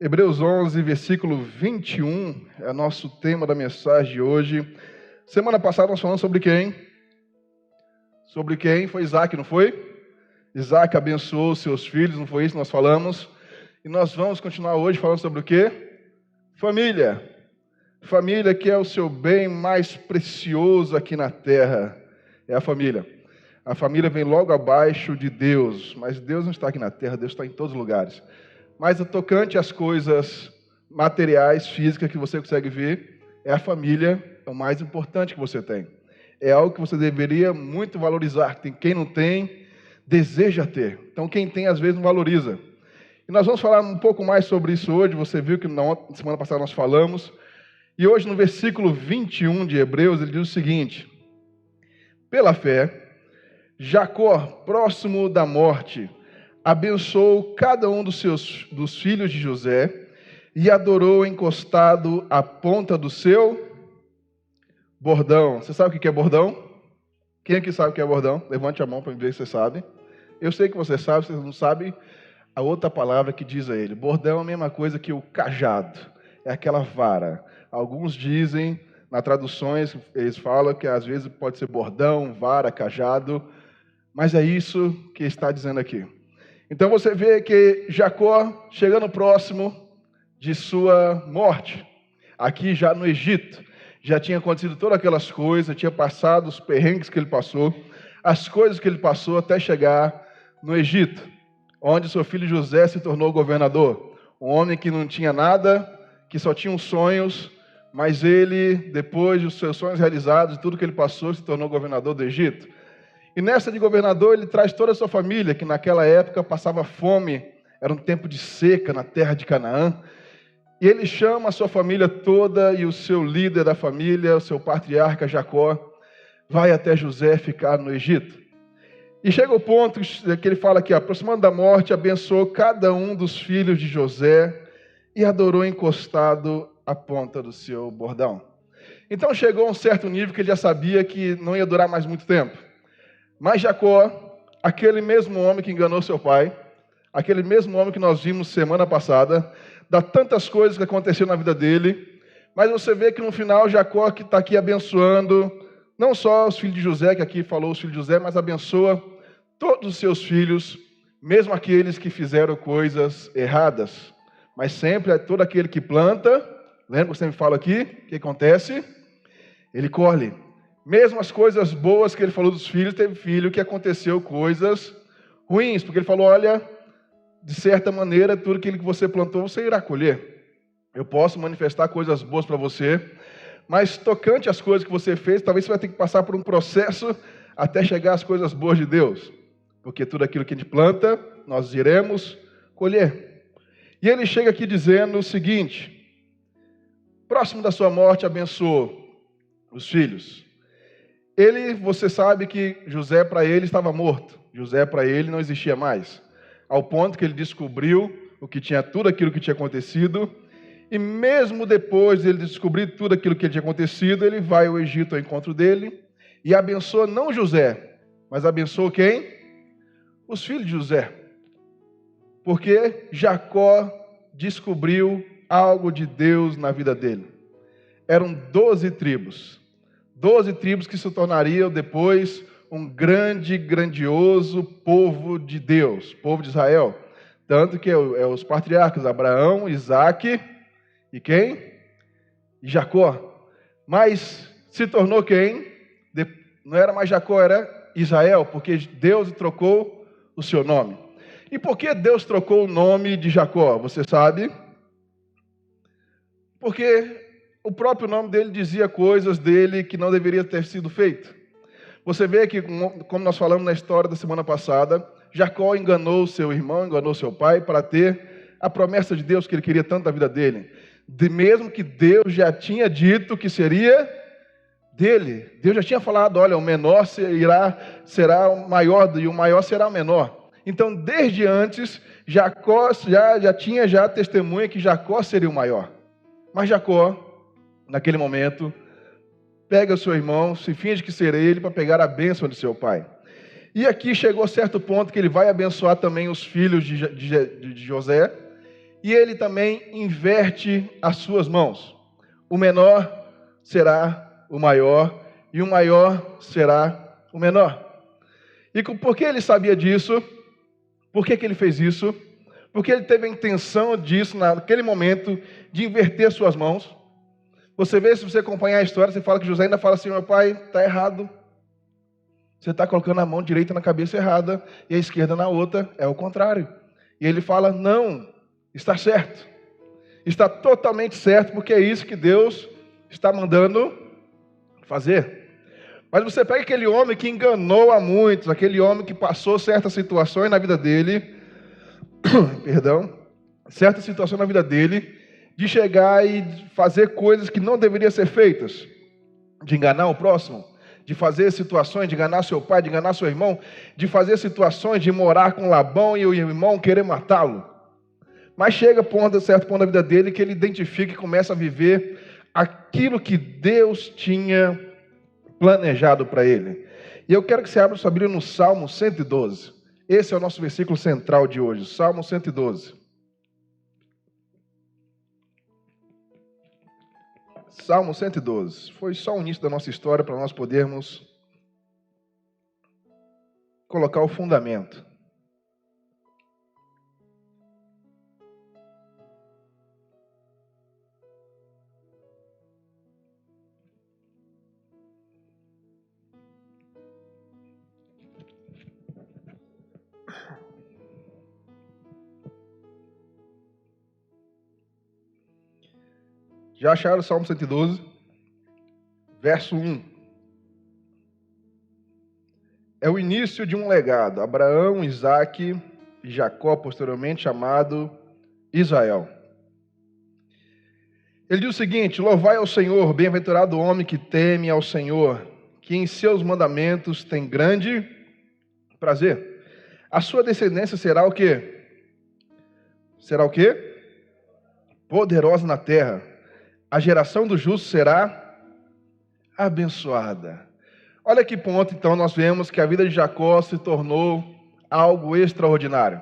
Hebreus 11, versículo 21, é nosso tema da mensagem de hoje. Semana passada nós falamos sobre quem? Sobre quem? Foi Isaac, não foi? Isaac abençoou seus filhos, não foi isso que nós falamos? E nós vamos continuar hoje falando sobre o quê? Família. Família que é o seu bem mais precioso aqui na terra. É a família. A família vem logo abaixo de Deus, mas Deus não está aqui na terra, Deus está em todos os lugares. Mas o tocante às coisas materiais, físicas que você consegue ver, é a família, é o mais importante que você tem. É algo que você deveria muito valorizar. Tem quem não tem, deseja ter. Então quem tem, às vezes, não valoriza. E nós vamos falar um pouco mais sobre isso hoje. Você viu que na semana passada nós falamos. E hoje, no versículo 21 de Hebreus, ele diz o seguinte: pela fé, Jacó, próximo da morte, abençoou cada um dos filhos de José e adorou encostado à ponta do seu bordão. Você sabe o que é bordão? Quem aqui sabe o que é bordão? Levante a mão para ver se você sabe. Eu sei que você sabe, você não sabe a outra palavra que diz a ele. Bordão é a mesma coisa que o cajado, é aquela vara. Alguns dizem, nas traduções, eles falam que às vezes pode ser bordão, vara, cajado, mas é isso que está dizendo aqui. Então você vê que Jacó, chegando próximo de sua morte, aqui já no Egito, já tinha acontecido todas aquelas coisas, tinha passado os perrengues que ele passou, as coisas que ele passou até chegar no Egito, onde seu filho José se tornou governador. Um homem que não tinha nada, que só tinha uns sonhos, mas ele, depois dos seus sonhos realizados, tudo que ele passou, se tornou governador do Egito. E nessa de governador, ele traz toda a sua família, que naquela época passava fome, era um tempo de seca na terra de Canaã. E ele chama a sua família toda e o seu líder da família, o seu patriarca Jacó, vai até José ficar no Egito. E chega o ponto que ele fala aqui, aproximando da morte, abençoou cada um dos filhos de José e adorou encostado à ponta do seu bordão. Então chegou a um certo nível que ele já sabia que não ia durar mais muito tempo. Mas Jacó, aquele mesmo homem que enganou seu pai, aquele mesmo homem que nós vimos semana passada, dá tantas coisas que aconteceram na vida dele, mas você vê que no final Jacó que está aqui abençoando, não só os filhos de José, que aqui falou os filhos de José, mas abençoa todos os seus filhos, mesmo aqueles que fizeram coisas erradas. Mas sempre é todo aquele que planta, lembra que eu sempre falo aqui, o que acontece? Ele colhe. Mesmo as coisas boas que ele falou dos filhos, teve filho que aconteceu coisas ruins, porque ele falou, olha, de certa maneira, tudo aquilo que você plantou, você irá colher. Eu posso manifestar coisas boas para você, mas tocante às coisas que você fez, talvez você vai ter que passar por um processo até chegar às coisas boas de Deus, porque tudo aquilo que a gente planta, nós iremos colher. E ele chega aqui dizendo o seguinte: próximo da sua morte, abençoou os filhos. Você sabe que José para ele estava morto. José para ele não existia mais. Ao ponto que ele descobriu tudo aquilo que tinha acontecido. E mesmo depois de ele descobrir tudo aquilo que tinha acontecido, ele vai ao Egito ao encontro dele e abençoa não José, mas abençoa quem? Os filhos de José. Porque Jacó descobriu algo de Deus na vida dele. Eram 12 tribos. 12 tribos que se tornariam depois um grandioso povo de Deus, povo de Israel. Tanto que os patriarcas Abraão, Isaac e quem? E Jacó. Mas se tornou quem? Não era mais Jacó, era Israel, porque Deus trocou o seu nome. E por que Deus trocou o nome de Jacó? Você sabe? Porque o próprio nome dele dizia coisas dele que não deveria ter sido feito. Você vê que, como nós falamos na história da semana passada, Jacó enganou seu irmão, enganou seu pai para ter a promessa de Deus que ele queria tanto da vida dele. Mesmo que Deus já tinha dito que seria dele. Deus já tinha falado, olha, o menor será o maior e o maior será o menor. Então, desde antes, Jacó já tinha testemunha que Jacó seria o maior. Mas Jacó, naquele momento, pega o seu irmão, se finge que ser ele, para pegar a bênção de seu pai. E aqui chegou a certo ponto que ele vai abençoar também os filhos de José, e ele também inverte as suas mãos. O menor será o maior, e o maior será o menor. E por que ele sabia disso? Por que ele fez isso? Porque ele teve a intenção disso, naquele momento, de inverter suas mãos. Você vê, se você acompanhar a história, você fala que José ainda fala assim: meu pai, está errado. Você está colocando a mão direita na cabeça errada e a esquerda na outra, é o contrário. E ele fala: não, está certo. Está totalmente certo, porque é isso que Deus está mandando fazer. Mas você pega aquele homem que enganou a muitos, aquele homem que passou certas situações na vida dele, certas situações na vida dele, de chegar e fazer coisas que não deveriam ser feitas, de enganar o próximo, de fazer situações, de enganar seu pai, de enganar seu irmão, de fazer situações de morar com Labão e o irmão querer matá-lo. Mas chega a certo ponto da vida dele que ele identifica e começa a viver aquilo que Deus tinha planejado para ele. E eu quero que você abra sua Bíblia no Salmo 112. Esse é o nosso versículo central de hoje, Salmo 112. Salmo 112. Foi só o início da nossa história para nós podermos colocar o fundamento. Já acharam o Salmo 112? Verso 1. É o início de um legado. Abraão, Isaque e Jacó, posteriormente chamado Israel. Ele diz o seguinte: louvai ao Senhor, bem-aventurado o homem que teme ao Senhor, que em seus mandamentos tem grande prazer. A sua descendência será o quê? Será o quê? Poderosa na terra. A geração do justo será abençoada. Olha que ponto, então, nós vemos que a vida de Jacó se tornou algo extraordinário.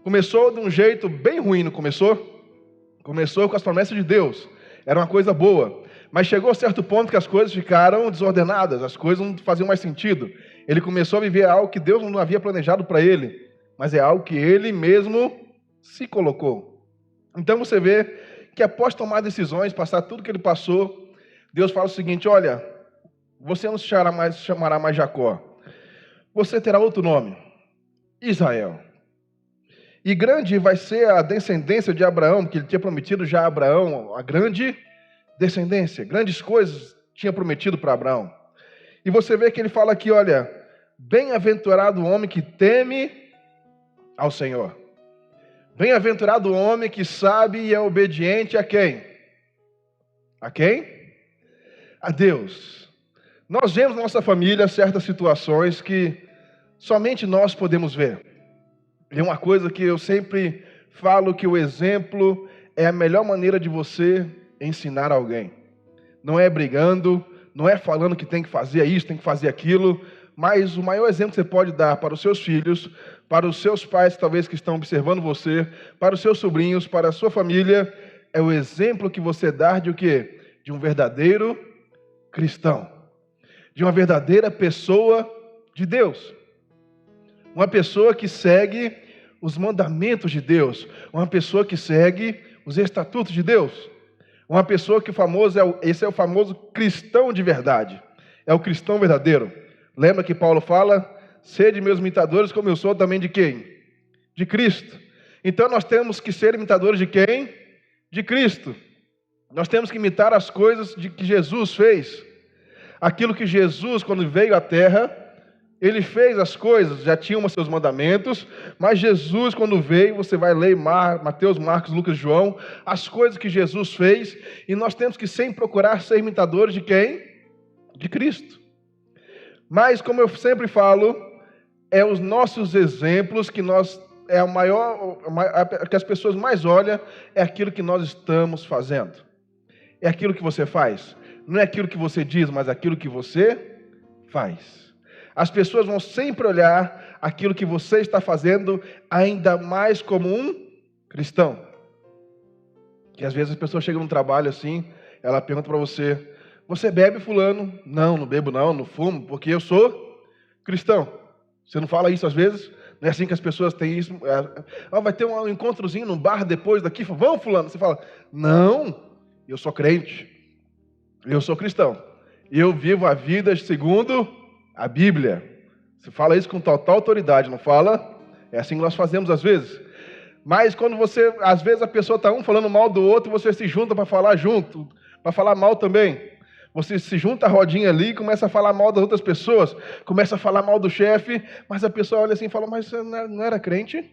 Começou de um jeito bem ruim, não começou? Começou com as promessas de Deus. Era uma coisa boa. Mas chegou a certo ponto que as coisas ficaram desordenadas, as coisas não faziam mais sentido. Ele começou a viver algo que Deus não havia planejado para ele, mas é algo que ele mesmo se colocou. Então você vê que após tomar decisões, passar tudo que ele passou, Deus fala o seguinte: olha, você não se chamará mais Jacó, você terá outro nome, Israel. E grande vai ser a descendência de Abraão, porque ele tinha prometido já a Abraão a grande descendência, grandes coisas tinha prometido para Abraão. E você vê que ele fala aqui, olha, bem-aventurado o homem que teme ao Senhor. Bem-aventurado o homem que sabe e é obediente a quem? A quem? A Deus. Nós vemos na nossa família certas situações que somente nós podemos ver. É uma coisa que eu sempre falo, que o exemplo é a melhor maneira de você ensinar alguém. Não é brigando, não é falando que tem que fazer isso, tem que fazer aquilo, mas o maior exemplo que você pode dar para os seus filhos, para os seus pais, talvez, que estão observando você, para os seus sobrinhos, para a sua família, é o exemplo que você dá de o quê? De um verdadeiro cristão, de uma verdadeira pessoa de Deus, uma pessoa que segue os mandamentos de Deus, uma pessoa que segue os estatutos de Deus, uma pessoa que esse é o famoso cristão de verdade, é o cristão verdadeiro. Lembra que Paulo fala: sede meus imitadores, como eu sou também de quem? De Cristo. Então nós temos que ser imitadores de quem? De Cristo. Nós temos que imitar as coisas que Jesus fez. Aquilo que Jesus, quando veio à terra, ele fez as coisas, já tinha os seus mandamentos, mas Jesus, quando veio, você vai ler Mateus, Marcos, Lucas, João, as coisas que Jesus fez, e nós temos que sempre procurar ser imitadores de quem? De Cristo. Mas, como eu sempre falo, é os nossos exemplos que que as pessoas mais olham, é aquilo que nós estamos fazendo. É aquilo que você faz. Não é aquilo que você diz, mas aquilo que você faz. As pessoas vão sempre olhar aquilo que você está fazendo, ainda mais como um cristão. Que às vezes as pessoas chegam no trabalho assim, ela pergunta para você: você bebe, fulano? Não, não bebo não fumo, porque eu sou cristão. Você não fala isso às vezes? Não é assim que as pessoas têm isso? Vai ter um encontrozinho no bar depois daqui, vamos fulano? Você fala: não, eu sou crente, eu sou cristão, eu vivo a vida segundo a Bíblia. Você fala isso com total autoridade, não fala? É assim que nós fazemos às vezes. Mas quando você, às vezes a pessoa está falando mal do outro, você se junta para falar junto, para falar mal também. Você se junta a rodinha ali e começa a falar mal das outras pessoas, começa a falar mal do chefe, mas a pessoa olha assim e fala: mas você não era crente?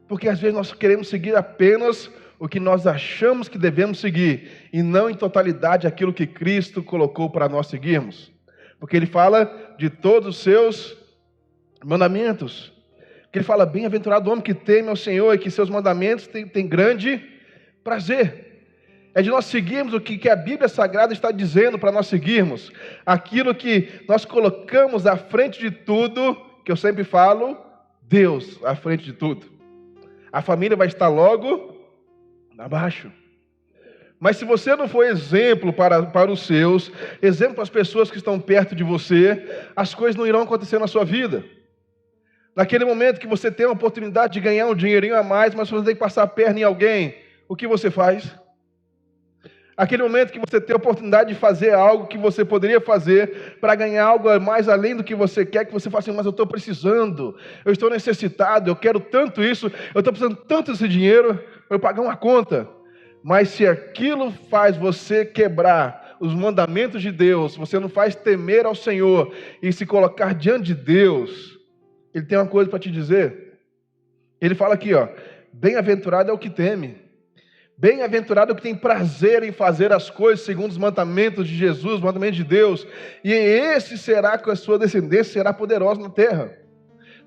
Porque às vezes nós queremos seguir apenas o que nós achamos que devemos seguir, e não em totalidade aquilo que Cristo colocou para nós seguirmos. Porque Ele fala de todos os seus mandamentos. Que Ele fala: bem-aventurado o homem que teme ao Senhor e que seus mandamentos tem grande prazer. É de nós seguirmos o que a Bíblia Sagrada está dizendo para nós seguirmos. Aquilo que nós colocamos à frente de tudo, que eu sempre falo, Deus à frente de tudo. A família vai estar logo abaixo. Mas se você não for exemplo para os seus, exemplo para as pessoas que estão perto de você, as coisas não irão acontecer na sua vida. Naquele momento que você tem a oportunidade de ganhar um dinheirinho a mais, mas você tem que passar a perna em alguém, o que você faz? Aquele momento que você tem a oportunidade de fazer algo que você poderia fazer para ganhar algo mais além do que você quer, que você fala assim: mas eu estou precisando, eu estou necessitado, eu quero tanto isso, eu estou precisando tanto desse dinheiro para eu pagar uma conta. Mas se aquilo faz você quebrar os mandamentos de Deus, você não faz temer ao Senhor e se colocar diante de Deus, Ele tem uma coisa para te dizer. Ele fala aqui, ó: bem-aventurado é o que teme. Bem-aventurado é o que tem prazer em fazer as coisas segundo os mandamentos de Jesus, os mandamentos de Deus. E esse será que a sua descendência será poderosa na terra.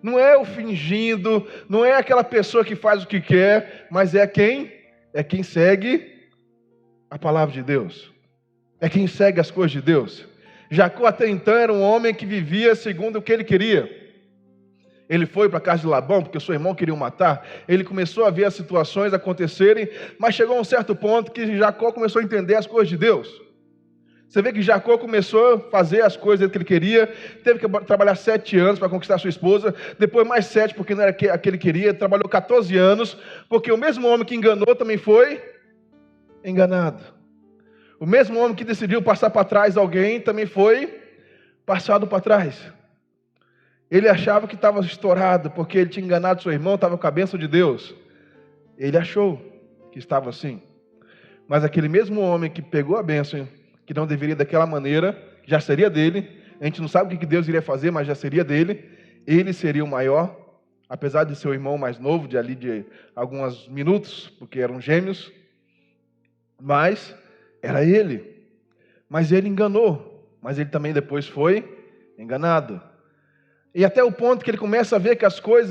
Não é o fingindo, não é aquela pessoa que faz o que quer, mas é quem segue a palavra de Deus. É quem segue as coisas de Deus. Jacó até então era um homem que vivia segundo o que ele queria. Ele foi para a casa de Labão, porque o seu irmão queria o matar. Ele começou a ver as situações acontecerem, mas chegou a um certo ponto que Jacó começou a entender as coisas de Deus. Você vê que Jacó começou a fazer as coisas que ele queria, teve que trabalhar 7 anos para conquistar sua esposa, depois mais 7, porque não era aquele que ele queria, trabalhou 14 anos, porque o mesmo homem que enganou também foi enganado. O mesmo homem que decidiu passar para trás alguém também foi passado para trás. Ele achava que estava estourado, porque ele tinha enganado seu irmão, estava com a bênção de Deus. Ele achou que estava assim. Mas aquele mesmo homem que pegou a bênção, que não deveria daquela maneira, já seria dele. A gente não sabe o que Deus iria fazer, mas já seria dele. Ele seria o maior, apesar de seu irmão mais novo, de alguns minutos, porque eram gêmeos. Mas era ele. Mas ele enganou. Mas ele também depois foi enganado. E até o ponto que ele começa a ver que as coisas,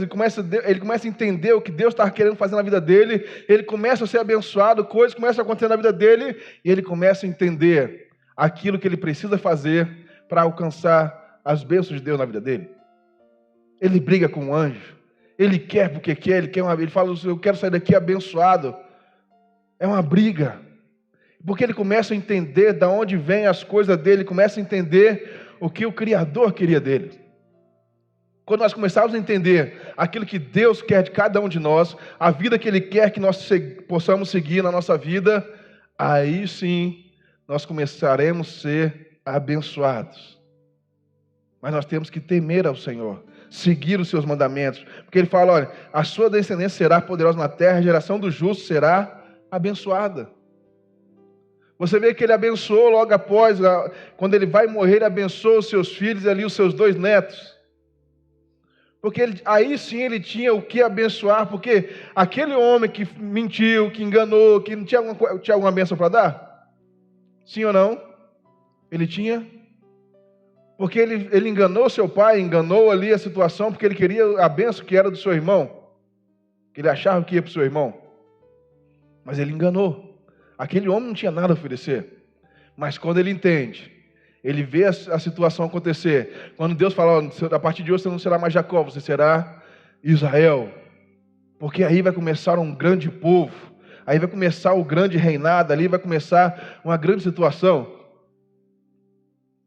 ele começa a entender o que Deus estava querendo fazer na vida dele, ele começa a ser abençoado, coisas começam a acontecer na vida dele, e ele começa a entender aquilo que ele precisa fazer para alcançar as bênçãos de Deus na vida dele. Ele briga com o anjo, ele quer porque quer, ele fala: eu quero sair daqui abençoado. É uma briga, porque ele começa a entender de onde vêm as coisas dele, começa a entender o que o Criador queria dele. Quando nós começarmos a entender aquilo que Deus quer de cada um de nós, a vida que Ele quer que nós possamos seguir na nossa vida, aí sim nós começaremos a ser abençoados. Mas nós temos que temer ao Senhor, seguir os seus mandamentos, porque Ele fala: olha, a sua descendência será poderosa na terra, a geração do justo será abençoada. Você vê que Ele abençoou logo após, quando Ele vai morrer, Ele abençoou os seus filhos e ali os seus 2 netos. Porque aí sim ele tinha o que abençoar, porque aquele homem que mentiu, que enganou, que não tinha alguma bênção para dar? Sim ou não? Ele tinha. Porque ele enganou seu pai, enganou ali a situação, porque ele queria a bênção que era do seu irmão. Que ele achava que ia para o seu irmão. Mas ele enganou. Aquele homem não tinha nada a oferecer. Mas quando ele entende, ele vê a situação acontecer. Quando Deus fala: a partir de hoje você não será mais Jacó, você será Israel. Porque aí vai começar um grande povo. Aí vai começar o grande reinado ali, vai começar uma grande situação.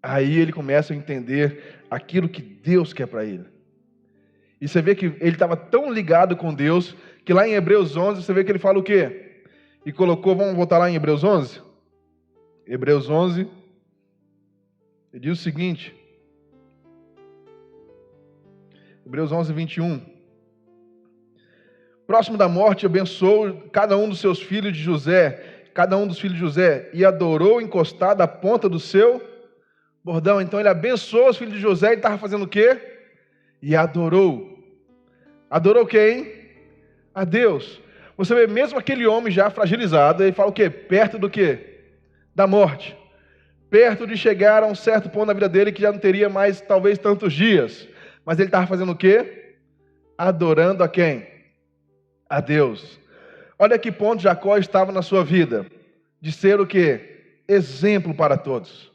Aí ele começa a entender aquilo que Deus quer para ele. E você vê que ele estava tão ligado com Deus, que lá em Hebreus 11, você vê que ele fala o quê? E colocou, vamos voltar lá em Hebreus 11? Hebreus 11, ele diz o seguinte, Hebreus 11, 21. Próximo da morte, abençoou cada um dos seus filhos de José, cada um dos filhos de José, e adorou encostado à ponta do seu bordão. Então ele abençoou os filhos de José, e estava fazendo o quê? E adorou. Adorou quem? A Deus. Você vê mesmo aquele homem já fragilizado, ele fala o quê? Perto do quê? Da morte. Perto de chegar a um certo ponto na vida dele que já não teria mais talvez tantos dias. Mas ele estava fazendo o quê? Adorando a quem? A Deus. Olha que ponto Jacó estava na sua vida. De ser o quê? Exemplo para todos.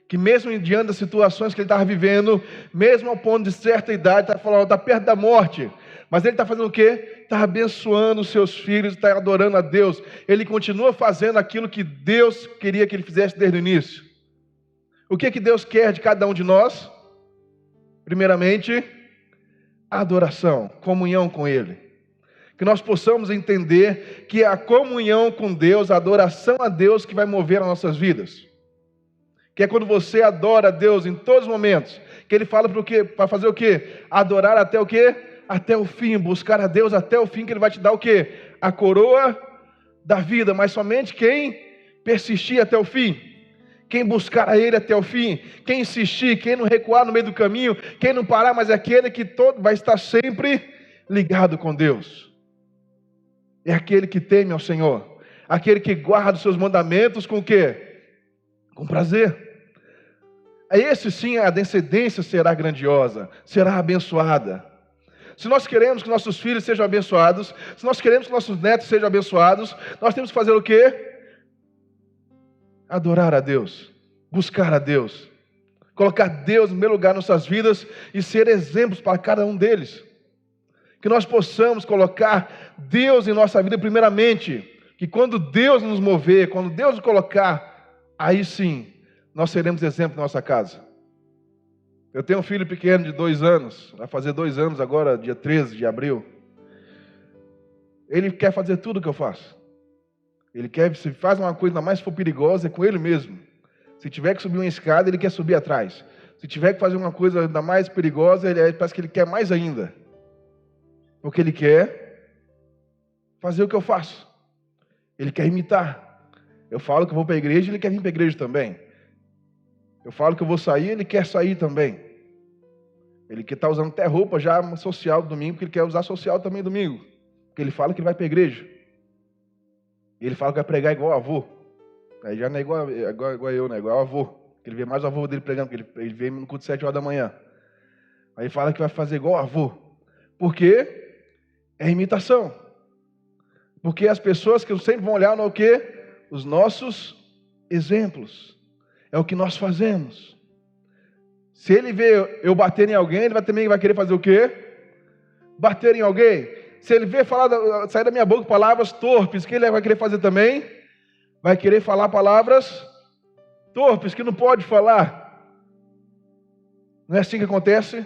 Que mesmo diante das situações que ele estava vivendo, mesmo ao ponto de certa idade, está perto da morte, mas ele está fazendo o quê? Está abençoando os seus filhos, está adorando a Deus. Ele continua fazendo aquilo que Deus queria que ele fizesse desde o início. O que Deus quer de cada um de nós? Primeiramente, a adoração, comunhão com Ele. Que nós possamos entender que é a comunhão com Deus, a adoração a Deus que vai mover as nossas vidas. Que é quando você adora a Deus em todos os momentos, que Ele fala para fazer o quê? Adorar até o quê? Até o fim, buscar a Deus até o fim, que Ele vai te dar o quê? A coroa da vida, mas somente quem persistir até o fim, quem buscar a Ele até o fim, quem insistir, quem não recuar no meio do caminho, quem não parar, mas é aquele que vai estar sempre ligado com Deus. É aquele que teme ao Senhor, aquele que guarda os seus mandamentos com o quê? Com prazer. Esse sim, a descendência será grandiosa, será abençoada. Se nós queremos que nossos filhos sejam abençoados, se nós queremos que nossos netos sejam abençoados, nós temos que fazer o quê? Adorar a Deus, buscar a Deus, colocar Deus no primeiro lugar em nossas vidas e ser exemplos para cada um deles. Que nós possamos colocar Deus em nossa vida primeiramente, que quando Deus nos mover, quando Deus nos colocar, aí sim, nós seremos exemplo na nossa casa. Eu tenho um filho pequeno de 2 anos, vai fazer 2 anos agora, dia 13 de abril. Ele quer fazer tudo o que eu faço. Ele quer, se faz uma coisa, ainda mais se for perigosa, é com ele mesmo. Se tiver que subir uma escada, ele quer subir atrás. Se tiver que fazer uma coisa ainda mais perigosa, parece que ele quer mais ainda. Porque ele quer fazer o que eu faço. Ele quer imitar. Eu falo que eu vou para a igreja, ele quer vir para a igreja também. Eu falo que eu vou sair, ele quer sair também. Ele quer estar usando até roupa já social domingo, porque ele quer usar social também domingo. Porque ele fala que ele vai para a igreja. E ele fala que vai pregar igual o avô. Aí já não é igual eu, né? Igual o avô. Ele vê mais o avô dele pregando, porque ele vem no culto de 7 horas da manhã. Aí ele fala que vai fazer igual o avô. Por quê? É imitação. Porque as pessoas que sempre vão olhar no quê? Os nossos exemplos. É o que nós fazemos. Se ele vê eu bater em alguém, ele também vai querer fazer o quê? Bater em alguém. Se ele vê sair da minha boca palavras torpes, o que ele vai querer fazer também? Vai querer falar palavras torpes, que não pode falar. Não é assim que acontece?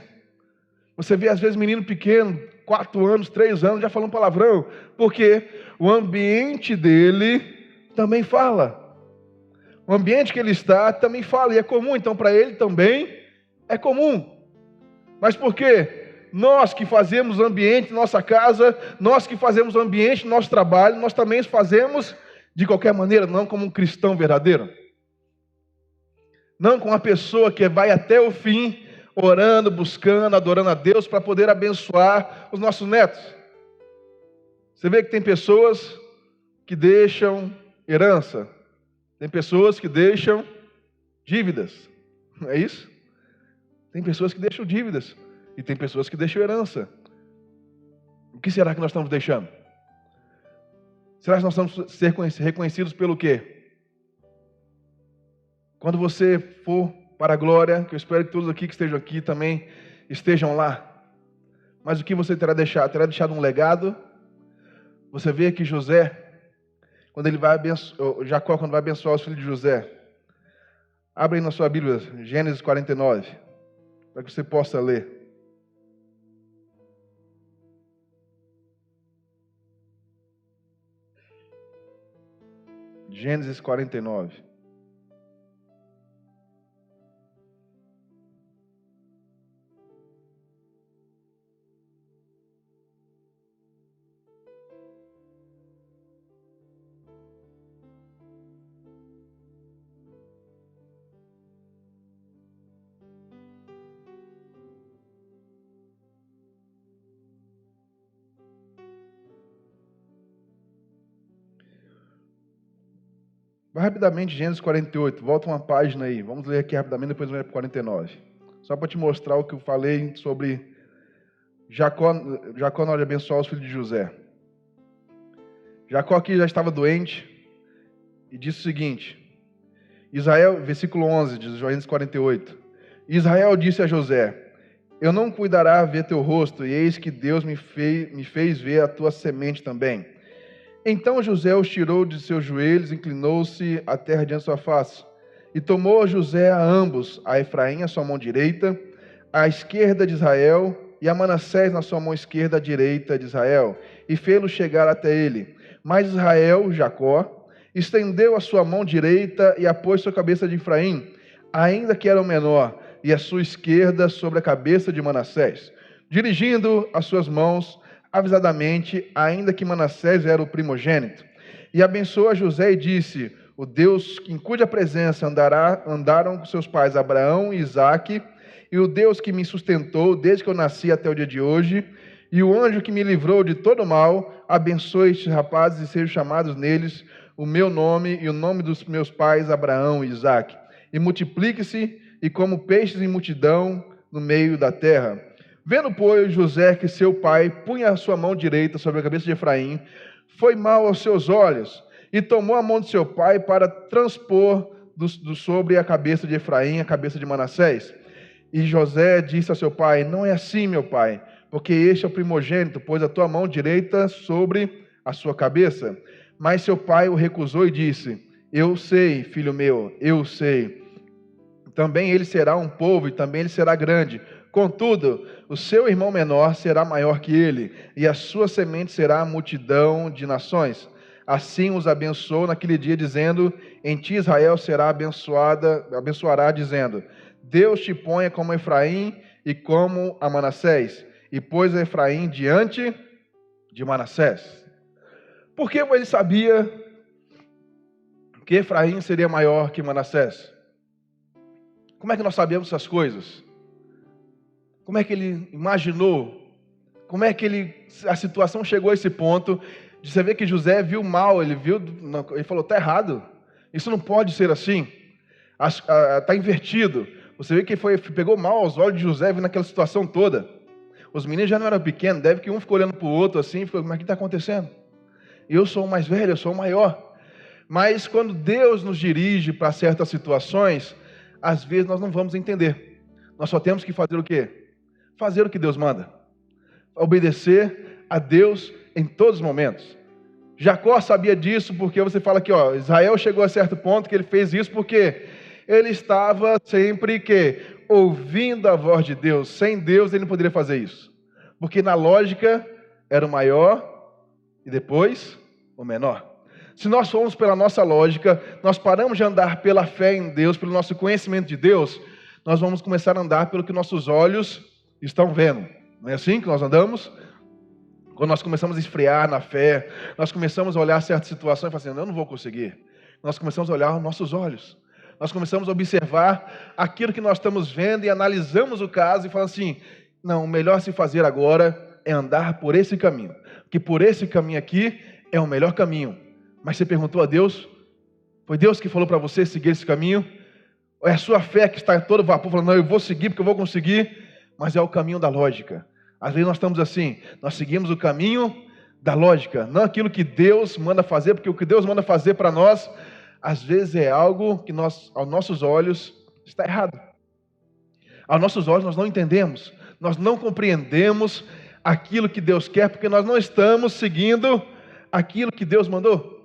Você vê às vezes menino pequeno, 4 anos, 3 anos, já falando palavrão. Porque o ambiente dele também fala. O ambiente que ele está também fala, e é comum, então para ele também é comum. Mas por quê? Nós que fazemos ambiente na nossa casa, nós que fazemos ambiente no nosso trabalho, nós também fazemos de qualquer maneira, não como um cristão verdadeiro. Não como uma pessoa que vai até o fim, orando, buscando, adorando a Deus para poder abençoar os nossos netos. Você vê que tem pessoas que deixam herança. Tem pessoas que deixam dívidas, não é isso? Tem pessoas que deixam dívidas e tem pessoas que deixam herança. O que será que nós estamos deixando? Será que nós vamos ser reconhecidos pelo quê? Quando você for para a glória, que eu espero que todos aqui que estejam aqui também estejam lá. Mas o que você terá deixado? Terá deixado um legado? Você vê que José, Jacó, quando vai abençoar os filhos de José. Abre aí na sua Bíblia, Gênesis 49, para que você possa ler. Gênesis 49. Vai rapidamente, Gênesis 48, volta uma página aí. Vamos ler aqui rapidamente, depois vamos ler para 49. Só para te mostrar o que eu falei sobre Jacó na hora de abençoar os filhos de José. Jacó aqui já estava doente e disse o seguinte, Israel, versículo 11 de Gênesis 48. Israel disse a José, eu não cuidará ver teu rosto, e eis que Deus me fez ver a tua semente também. Então José os tirou de seus joelhos, inclinou-se à terra diante de sua face. E tomou José a ambos, a Efraim a sua mão direita, à esquerda de Israel, e a Manassés na sua mão esquerda, à direita de Israel, e fê-lo chegar até ele. Mas Israel, Jacó, estendeu a sua mão direita e a pôs sobre a cabeça de Efraim, ainda que era o menor, e a sua esquerda sobre a cabeça de Manassés, dirigindo as suas mãos avisadamente, ainda que Manassés era o primogênito. E abençoou a José e disse, o Deus em cuja presença andaram com seus pais Abraão e Isaque, e o Deus que me sustentou desde que eu nasci até o dia de hoje, e o anjo que me livrou de todo mal, abençoe estes rapazes e sejam chamados neles o meu nome e o nome dos meus pais Abraão e Isaque. E multiplique-se, e como peixes em multidão no meio da terra. Vendo, pois, José que seu pai punha a sua mão direita sobre a cabeça de Efraim, foi mal aos seus olhos, e tomou a mão de seu pai para transpor sobre a cabeça de Efraim a cabeça de Manassés. E José disse a seu pai, não é assim, meu pai, porque este é o primogênito, pôs a tua mão direita sobre a sua cabeça. Mas seu pai o recusou e disse, eu sei, filho meu, eu sei. Também ele será um povo e também ele será grande. Contudo, o seu irmão menor será maior que ele, e a sua semente será a multidão de nações. Assim os abençoou naquele dia, dizendo, em ti Israel será abençoará, dizendo, Deus te ponha como Efraim e como a Manassés, e pôs a Efraim diante de Manassés. Porque ele sabia que Efraim seria maior que Manassés. Como é que nós sabemos essas coisas? Como é que ele imaginou? Como é que a situação chegou a esse ponto de você ver que José viu mal, ele falou, está errado, isso não pode ser assim, está invertido. Você vê que pegou mal aos olhos de José vendo aquela situação toda. Os meninos já não eram pequenos, deve que um ficou olhando para o outro assim, ficou, mas o que está acontecendo? Eu sou o mais velho, eu sou o maior. Mas quando Deus nos dirige para certas situações, às vezes nós não vamos entender. Nós só temos que fazer o quê? Fazer o que Deus manda. Obedecer a Deus em todos os momentos. Jacó sabia disso porque você fala aqui, Israel chegou a certo ponto que ele fez isso porque ele estava sempre ouvindo a voz de Deus. Sem Deus ele não poderia fazer isso. Porque na lógica era o maior e depois o menor. Se nós formos pela nossa lógica, nós paramos de andar pela fé em Deus, pelo nosso conhecimento de Deus, nós vamos começar a andar pelo que nossos olhos estão vendo. Não é assim que nós andamos? Quando nós começamos a esfriar na fé, nós começamos a olhar certas situações e falar assim, eu não vou conseguir. Nós começamos a olhar os nossos olhos. Nós começamos a observar aquilo que nós estamos vendo e analisamos o caso e falamos assim, não, o melhor a se fazer agora é andar por esse caminho. Porque por esse caminho aqui é o melhor caminho. Mas você perguntou a Deus, foi Deus que falou para você seguir esse caminho? Ou é a sua fé que está em todo vapor, falando, não, eu vou seguir porque eu vou conseguir, mas é o caminho da lógica. Às vezes nós estamos assim, nós seguimos o caminho da lógica, não aquilo que Deus manda fazer, porque o que Deus manda fazer para nós, às vezes é algo que aos nossos olhos está errado. Aos nossos olhos nós não entendemos, nós não compreendemos aquilo que Deus quer, porque nós não estamos seguindo aquilo que Deus mandou.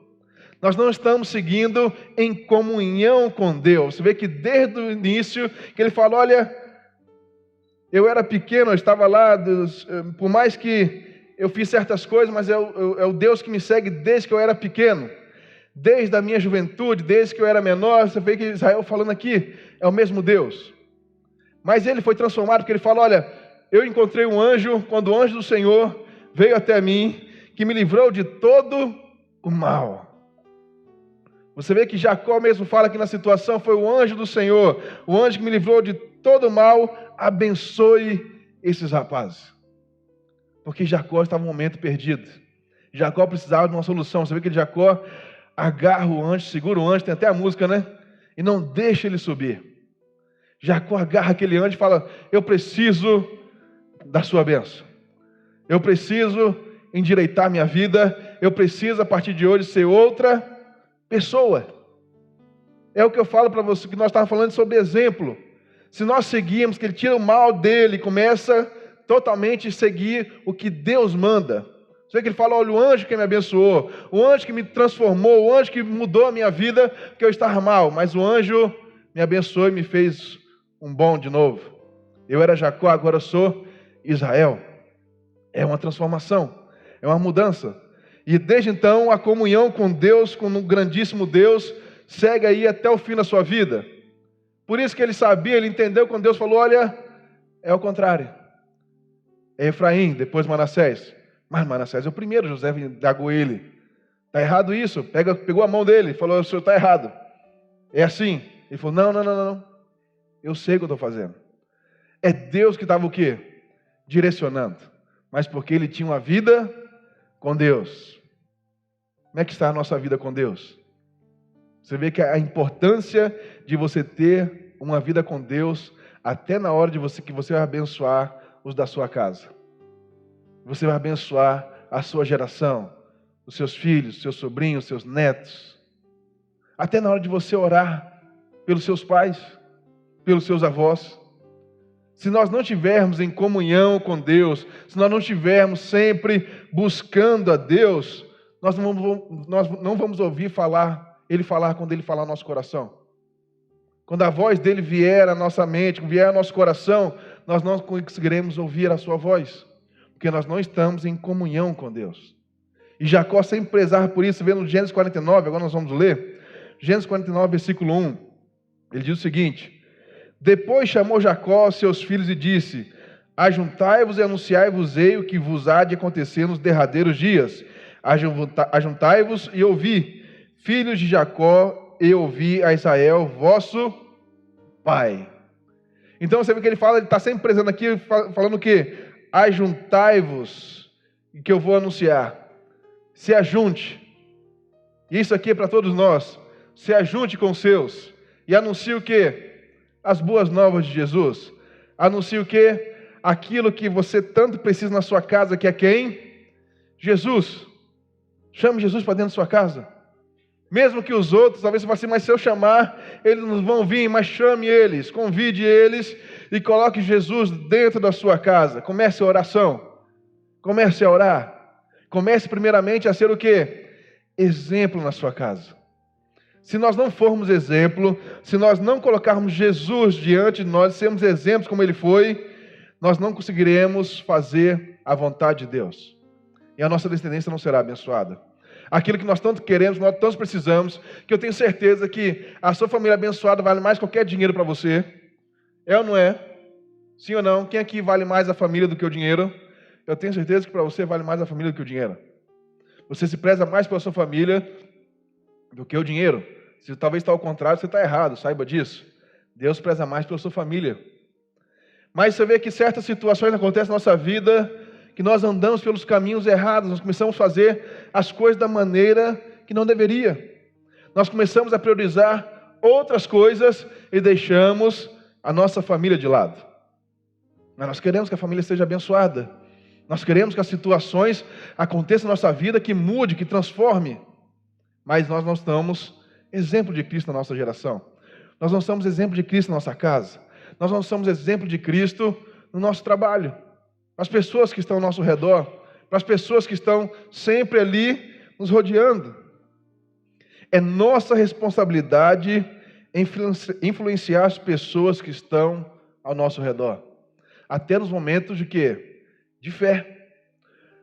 Nós não estamos seguindo em comunhão com Deus. Você vê que desde o início, que ele fala, olha, eu era pequeno, eu estava lá, por mais que eu fiz certas coisas, mas é o Deus que me segue desde que eu era pequeno. Desde a minha juventude, desde que eu era menor. Você vê que Israel falando aqui, é o mesmo Deus. Mas ele foi transformado, porque ele fala, olha, eu encontrei um anjo, quando o anjo do Senhor veio até mim, que me livrou de todo o mal. Você vê que Jacó mesmo fala que na situação foi o anjo do Senhor, o anjo que me livrou de todo o mal, abençoe esses rapazes. Porque Jacó estava num momento perdido. Jacó precisava de uma solução. Você vê que Jacó agarra o anjo, segura o anjo, tem até a música, né? E não deixa ele subir. Jacó agarra aquele anjo e fala, eu preciso da sua bênção. Eu preciso endireitar minha vida. Eu preciso, a partir de hoje, ser outra pessoa. É o que eu falo para você, que nós estávamos falando sobre exemplo. Se nós seguirmos, que ele tira o mal dele e começa totalmente a seguir o que Deus manda. Você vê que ele fala, olha, o anjo que me abençoou, o anjo que me transformou, o anjo que mudou a minha vida, porque eu estava mal, mas o anjo me abençoou e me fez um bom de novo. Eu era Jacó, agora eu sou Israel. É uma transformação, é uma mudança. E desde então, a comunhão com Deus, com um grandíssimo Deus, segue aí até o fim da sua vida. Por isso que ele sabia, ele entendeu quando Deus falou, olha, é o contrário. É Efraim, depois Manassés. Mas Manassés é o primeiro, José indagou ele. Está errado isso? Pegou a mão dele e falou, o senhor está errado. É assim. Ele falou, não. Eu sei o que eu estou fazendo. É Deus que estava o quê? Direcionando. Mas porque ele tinha uma vida com Deus. Como é que está a nossa vida com Deus? Você vê que a importância de você ter uma vida com Deus, até na hora que você vai abençoar os da sua casa. Você vai abençoar a sua geração, os seus filhos, seus sobrinhos, seus netos. Até na hora de você orar pelos seus pais, pelos seus avós. Se nós não estivermos em comunhão com Deus, se nós não estivermos sempre buscando a Deus, nós não vamos ouvir Ele falar quando Ele falar no nosso coração. Quando a voz dele vier à nossa mente, vier ao nosso coração, nós não conseguiremos ouvir a sua voz, porque nós não estamos em comunhão com Deus. E Jacó sempre prezava por isso, vendo Gênesis 49, agora nós vamos ler, Gênesis 49, versículo 1, ele diz o seguinte, depois chamou Jacó seus filhos e disse, ajuntai-vos e anunciai-vos-ei o que vos há de acontecer nos derradeiros dias, ajuntai-vos e ouvi, filhos de Jacó, e ouvi a Israel, vosso pai. Então você vê que ele está sempre prezando aqui, falando o quê? Ajuntai-vos, que eu vou anunciar. Se ajunte. Isso aqui é para todos nós. Se ajunte com os seus. E anuncie o quê? As boas novas de Jesus. Anuncie o quê? Aquilo que você tanto precisa na sua casa, que é quem? Jesus. Chame Jesus para dentro da sua casa. Mesmo que os outros, talvez você fale assim, mas se eu chamar, eles não vão vir, mas chame eles, convide eles e coloque Jesus dentro da sua casa. Comece a oração, comece a orar, comece primeiramente a ser o quê? Exemplo na sua casa. Se nós não formos exemplo, se nós não colocarmos Jesus diante de nós, sermos exemplos como Ele foi, nós não conseguiremos fazer a vontade de Deus. E a nossa descendência não será abençoada. Aquilo que nós tanto queremos, nós tanto precisamos, que eu tenho certeza que a sua família abençoada vale mais qualquer dinheiro para você. É ou não é? Sim ou não? Quem aqui vale mais a família do que o dinheiro? Eu tenho certeza que para você vale mais a família do que o dinheiro. Você se preza mais pela sua família do que o dinheiro. Se talvez está ao contrário, você está errado, saiba disso. Deus preza mais pela sua família. Mas você vê que certas situações acontecem na nossa vida, que nós andamos pelos caminhos errados, nós começamos a fazer as coisas da maneira que não deveria. Nós começamos a priorizar outras coisas e deixamos a nossa família de lado. Mas nós queremos que a família seja abençoada. Nós queremos que as situações aconteçam na nossa vida, que mude, que transforme. Mas nós não estamos exemplo de Cristo na nossa geração. Nós não somos exemplo de Cristo na nossa casa. Nós não somos exemplo de Cristo no nosso trabalho. Para as pessoas que estão ao nosso redor, para as pessoas que estão sempre ali nos rodeando. É nossa responsabilidade influenciar as pessoas que estão ao nosso redor. Até nos momentos de quê? De fé.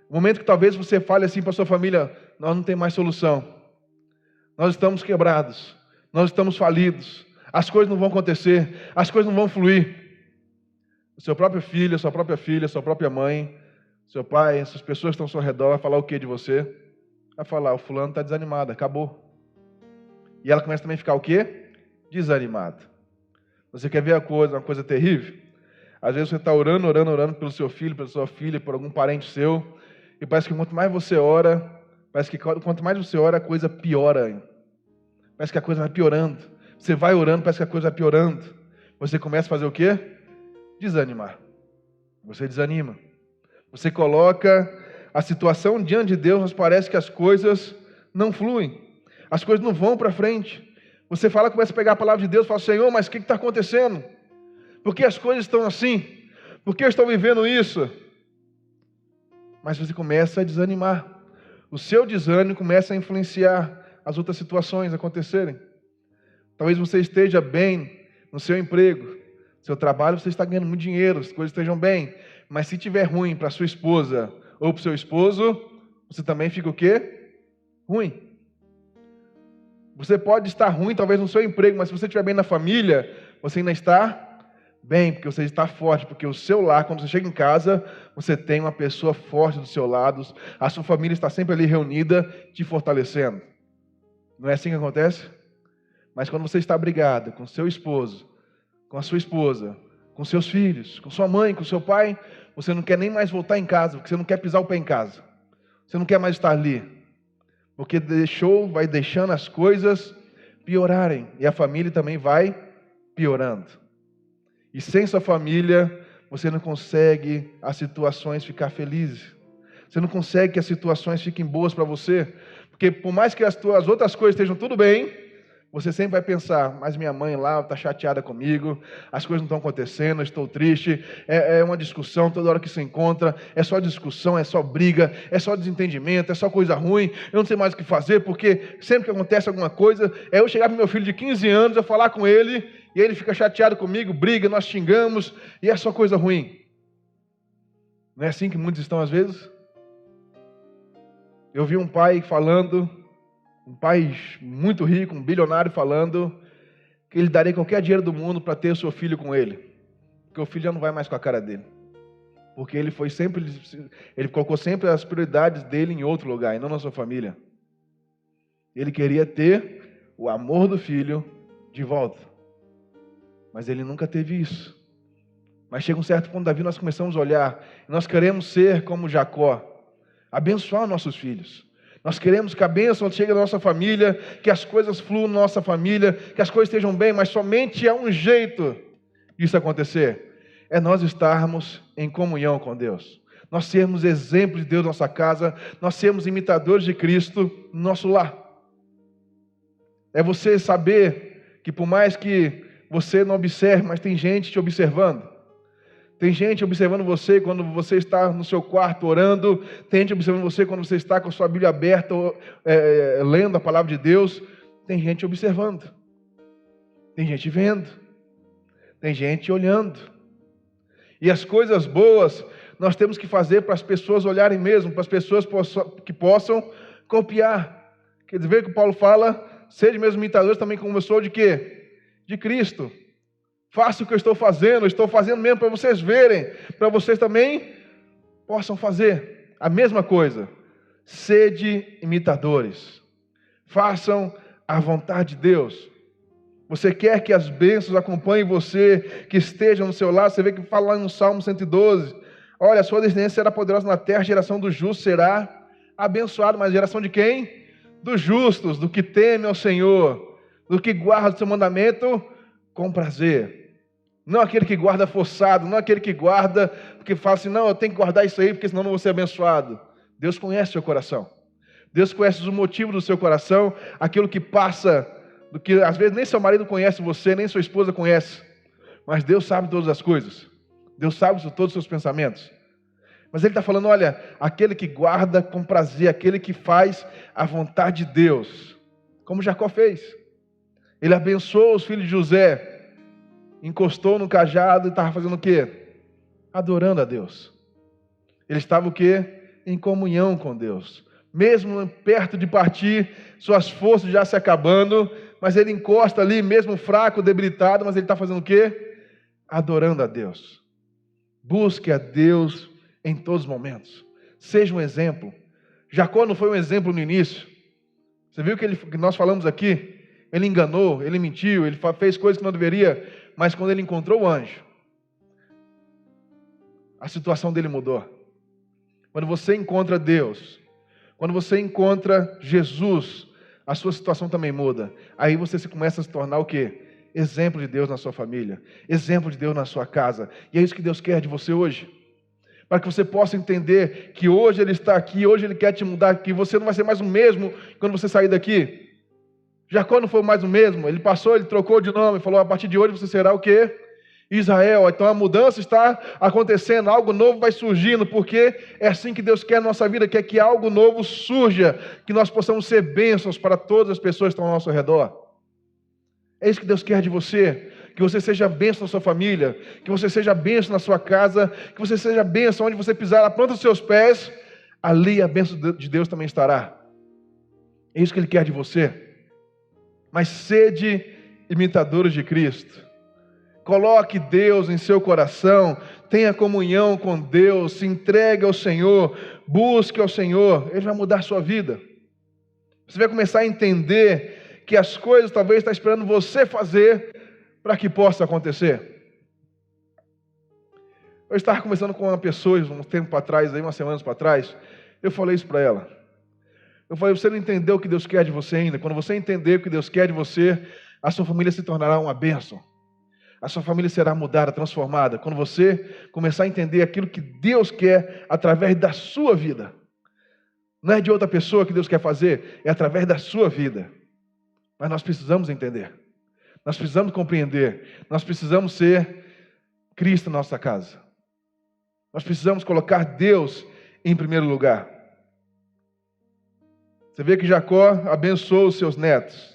No momento que talvez você fale assim para sua família: nós não temos mais solução. Nós estamos quebrados. Nós estamos falidos. As coisas não vão acontecer. As coisas não vão fluir. O seu próprio filho, a sua própria filha, a sua própria mãe, seu pai, essas pessoas que estão ao seu redor, vai falar o que de você? Vai falar: o fulano está desanimado, acabou. E ela começa também a ficar o quê? Desanimada. Você quer ver uma coisa terrível? Às vezes você está orando pelo seu filho, pela sua filha, por algum parente seu, e parece que quanto mais você ora, a coisa piora. Parece que a coisa vai piorando. Você vai orando, parece que a coisa vai piorando. Você começa a fazer o quê? Desanimar. Você desanima. Você coloca a situação diante de Deus, mas parece que as coisas não fluem. As coisas não vão para frente. Você começa a pegar a palavra de Deus e fala: Senhor, mas o que está acontecendo? Por que as coisas estão assim? Por que eu estou vivendo isso? Mas você começa a desanimar. O seu desânimo começa a influenciar as outras situações acontecerem. Talvez você esteja bem no seu emprego, no seu trabalho, você está ganhando muito dinheiro, as coisas estejam bem. Mas se estiver ruim para sua esposa ou para o seu esposo, você também fica o quê? Ruim. Você pode estar ruim, talvez, no seu emprego, mas se você estiver bem na família, você ainda está bem, porque você está forte, porque o seu lar, quando você chega em casa, você tem uma pessoa forte do seu lado, a sua família está sempre ali reunida, te fortalecendo. Não é assim que acontece? Mas quando você está brigado com seu esposo, com a sua esposa, com seus filhos, com sua mãe, com seu pai, você não quer nem mais voltar em casa, porque você não quer pisar o pé em casa. Você não quer mais estar ali. Porque vai deixando as coisas piorarem. E a família também vai piorando. E sem sua família, você não consegue as situações ficar felizes. Você não consegue que as situações fiquem boas para você. Porque por mais que as outras coisas estejam tudo bem, você sempre vai pensar: mas minha mãe lá está chateada comigo, as coisas não estão acontecendo, eu estou triste, é uma discussão toda hora que se encontra, é só discussão, é só briga, é só desentendimento, é só coisa ruim, eu não sei mais o que fazer, porque sempre que acontece alguma coisa, é eu chegar para meu filho de 15 anos, eu falar com ele, e ele fica chateado comigo, briga, nós xingamos, e é só coisa ruim. Não é assim que muitos estão às vezes? Eu vi um pai falando, um pai muito rico, um bilionário, falando que ele daria qualquer dinheiro do mundo para ter o seu filho com ele, porque o filho já não vai mais com a cara dele, porque ele colocou sempre as prioridades dele em outro lugar, e não na sua família. Ele queria ter o amor do filho de volta, mas ele nunca teve isso. Mas chega um certo ponto da vida, nós começamos a olhar, e nós queremos ser como Jacó, abençoar nossos filhos. Nós queremos que a bênção chegue na nossa família, que as coisas fluam na nossa família, que as coisas estejam bem, mas somente há um jeito disso acontecer. É nós estarmos em comunhão com Deus. Nós sermos exemplos de Deus na nossa casa, nós sermos imitadores de Cristo no nosso lar. É você saber que por mais que você não observe, mas tem gente te observando. Tem gente observando você quando você está no seu quarto orando. Tem gente observando você quando você está com a sua Bíblia aberta, lendo a palavra de Deus. Tem gente observando. Tem gente vendo. Tem gente olhando. E as coisas boas nós temos que fazer para as pessoas olharem mesmo, para as pessoas que possam copiar. Quer dizer que Paulo fala: sede meus imitadores também como eu sou de quê? De Cristo. Faça o que eu estou fazendo mesmo para vocês verem, para vocês também possam fazer a mesma coisa. Sede imitadores. Façam a vontade de Deus. Você quer que as bênçãos acompanhem você, que estejam no seu lado? Você vê que fala lá no Salmo 112. Olha, a sua descendência será poderosa na terra, a geração dos justos será abençoada. Mas a geração de quem? Dos justos, do que teme ao Senhor, do que guarda o seu mandamento com prazer. Não aquele que guarda forçado, não aquele que guarda porque fala assim: não, eu tenho que guardar isso aí porque senão não vou ser abençoado. Deus conhece o seu coração. Deus conhece os motivos do seu coração, aquilo que passa, do que às vezes nem seu marido conhece você, nem sua esposa conhece. Mas Deus sabe todas as coisas. Deus sabe todos os seus pensamentos. Mas Ele está falando: olha, aquele que guarda com prazer, aquele que faz a vontade de Deus. como Jacó fez. Ele abençoou os filhos de José, encostou no cajado e estava fazendo o quê? Adorando a Deus. Ele estava o quê? Em comunhão com Deus. Mesmo perto de partir, suas forças já se acabando, mas ele encosta ali, mesmo fraco, debilitado, mas ele está fazendo o quê? Adorando a Deus. Busque a Deus em todos os momentos. Seja um exemplo. Jacó não foi um exemplo no início. Você viu que nós falamos aqui? Ele enganou, ele mentiu, ele fez coisas que não deveria, mas quando ele encontrou o anjo, a situação dele mudou. Quando você encontra Deus, quando você encontra Jesus, a sua situação também muda. Aí você começa a se tornar o quê? Exemplo de Deus na sua família, exemplo de Deus na sua casa. E é isso que Deus quer de você hoje. Para que você possa entender que hoje Ele está aqui, hoje Ele quer te mudar, que você não vai ser mais o mesmo quando você sair daqui. Jacó não foi mais o mesmo, ele passou, ele trocou de nome, falou, a partir de hoje você será o quê? Israel. Então a mudança está acontecendo, algo novo vai surgindo, porque é assim que Deus quer na nossa vida, quer que algo novo surja, que nós possamos ser bênçãos para todas as pessoas que estão ao nosso redor. É isso que Deus quer de você, que você seja bênção na sua família, que você seja bênção na sua casa, que você seja bênção onde você pisar a planta dos seus pés, ali a bênção de Deus também estará. É isso que Ele quer de você. Mas sede imitadores de Cristo. Coloque Deus em seu coração, tenha comunhão com Deus, se entregue ao Senhor, busque ao Senhor, Ele vai mudar a sua vida. Você vai começar a entender que as coisas talvez está esperando você fazer para que possa acontecer. Eu estava conversando com uma pessoa um tempo atrás, umas semanas para trás, eu falei isso para ela. Eu falei, você não entendeu o que Deus quer de você ainda. Quando você entender o que Deus quer de você, a sua família se tornará uma bênção. A sua família será mudada, transformada. Quando você começar a entender aquilo que Deus quer através da sua vida. Não é de outra pessoa que Deus quer fazer, é através da sua vida. Mas nós precisamos entender. Nós precisamos compreender. Nós precisamos ser Cristo na nossa casa. Nós precisamos colocar Deus em primeiro lugar. Você vê que Jacó abençoou os seus netos.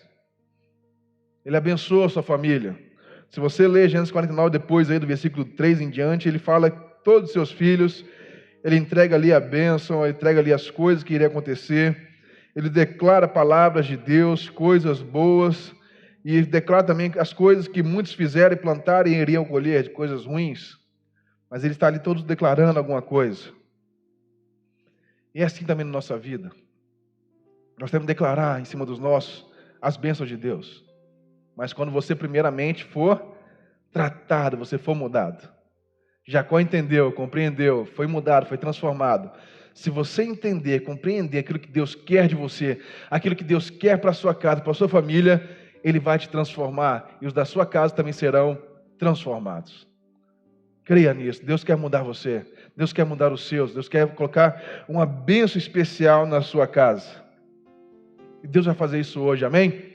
Ele abençoou a sua família. Se você ler Gênesis 49, depois aí do versículo 3 em diante, ele fala que todos os seus filhos, ele entrega ali a bênção, ele entrega ali as coisas que iriam acontecer. Ele declara palavras de Deus, coisas boas, e declara também as coisas que muitos fizeram e plantaram e iriam colher, de coisas ruins. Mas ele está ali todos declarando alguma coisa. E é assim também na nossa vida. Nós temos que declarar em cima dos nossos as bênçãos de Deus. Mas quando você primeiramente for tratado, você for mudado. Jacó entendeu, compreendeu, foi mudado, foi transformado. Se você entender, compreender aquilo que Deus quer de você, aquilo que Deus quer para a sua casa, para a sua família, Ele vai te transformar. E os da sua casa também serão transformados. Creia nisso. Deus quer mudar você. Deus quer mudar os seus. Deus quer colocar uma bênção especial na sua casa. E Deus vai fazer isso hoje, amém?